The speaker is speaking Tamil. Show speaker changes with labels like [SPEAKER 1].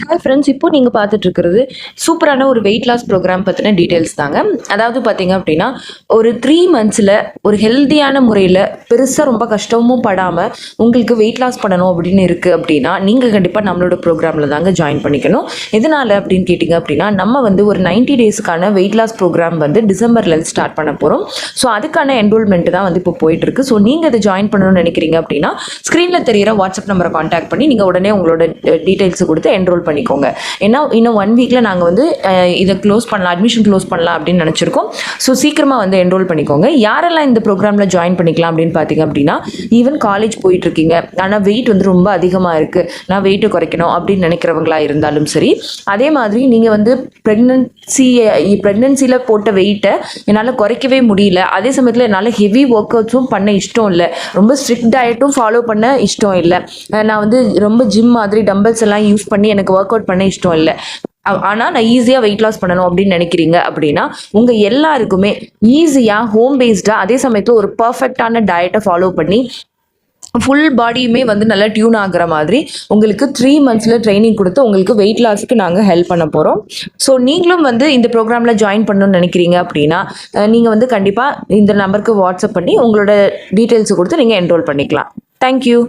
[SPEAKER 1] ஹாய் ஃப்ரெண்ட்ஸ், இப்போ நீங்கள் பார்த்துட்டு இருக்கிறது சூப்பரான ஒரு வெயிட் லாஸ் ப்ரோக்ராம் பற்றின டீட்டெயில்ஸ் தாங்க. அதாவது பார்த்தீங்க அப்படின்னா, ஒரு 3 மந்த்ஸில் ஒரு ஹெல்த்தியான முறையில் பெருசாக ரொம்ப கஷ்டமும் படாமல் உங்களுக்கு வெயிட் லாஸ் பண்ணணும் அப்படின்னு இருக்குது அப்படின்னா, நீங்கள் கண்டிப்பாக நம்மளோட ப்ரோக்ராமில் தாங்க ஜாயின் பண்ணிக்கணும். எதனால் அப்படின்னு கேட்டிங்க அப்படின்னா, நம்ம வந்து ஒரு 90 டேஸுக்கான வெயிட் லாஸ் ப்ரோக்ராம் வந்து டிசம்பர்லேருந்து ஸ்டார்ட் பண்ண போகிறோம். ஸோ அதுக்கான என்ரோல்மெண்ட் தான் வந்து இப்போ போயிட்டுருக்கு. ஸோ நீங்கள் அதை ஜாயின் பண்ணணும்னு நினைக்கிறீங்க அப்படின்னா, ஸ்க்ரீனில் தெரிகிற வாட்ஸ்அப் நம்பரை காண்டாக்ட் பண்ணி நீங்கள் உடனே உங்களோட டீட்டெயில்ஸ் கொடுத்து என்ரோல் பண்ணிக்கோங்க. ஏன்னா இன்னும் 1 வீக்கில் நாங்கள் வந்து இதை க்ளோஸ் பண்ணலாம், அட்மிஷன் க்ளோஸ் பண்ணலாம் அப்படின்னு நினச்சிருக்கோம். ஸோ சீக்கிரமாக வந்து என்ரோல் பண்ணிக்கோங்க. யாரெல்லாம் இந்த ப்ரோக்ராமில் ஜாயின் பண்ணிக்கலாம் அப்படின்னு பார்த்தீங்க அப்படின்னா, ஈவன் காலேஜ் போயிட்டுருக்கீங்க, ஆனால் வெயிட் வந்து ரொம்ப அதிகமாக இருக்குது, நான் வெயிட்டை குறைக்கணும் அப்படின்னு நினைக்கிறவங்களா இருந்தாலும் சரி, அதே மாதிரி நீங்கள் வந்து ப்ரெக்னன்சியில் போட்ட வெயிட்டை என்னால் குறைக்கவே முடியல, அதே சமயத்தில் என்னால் ஹெவி ஒர்க் அவுட்ஸும் பண்ண இஷ்டம் இல்லை, ரொம்ப ஸ்ட்ரிக்ட் டயட்டும் ஃபாலோ பண்ண இஷ்டம் இல்லை, நான் வந்து ரொம்ப ஜிம் மாதிரி டம்பல்ஸ் எல்லாம் யூஸ் பண்ணி எனக்கு ஒர்க் அவுட் பண்ண இஷ்டம் இல்லை, ஆனால் நான் ஈஸியாக வெயிட் லாஸ் பண்ணணும் அப்படின்னு நினைக்கிறீங்க அப்படின்னா, உங்கள் எல்லாருக்குமே ஈஸியாக ஹோம் பேஸ்டாக அதே சமயத்தில் ஒரு பர்ஃபெக்டான டயட்டை ஃபாலோ பண்ணி ஃபுல் பாடியுமே வந்து நல்லா டியூன் ஆகுற மாதிரி உங்களுக்கு 3 மந்த்ஸில் ட்ரைனிங் கொடுத்து உங்களுக்கு வெயிட் லாஸுக்கு நாங்கள் ஹெல்ப் பண்ண போகிறோம். ஸோ நீங்களும் வந்து இந்த ப்ரோக்ராமில் ஜாயின் பண்ணணும்னு நினைக்கிறீங்க அப்படின்னா, நீங்கள் வந்து கண்டிப்பாக இந்த நம்பருக்கு வாட்ஸ்அப் பண்ணி உங்களோட டீட்டெயில்ஸை கொடுத்து நீங்கள் என்ரோல் பண்ணிக்கலாம். தேங்க்யூ.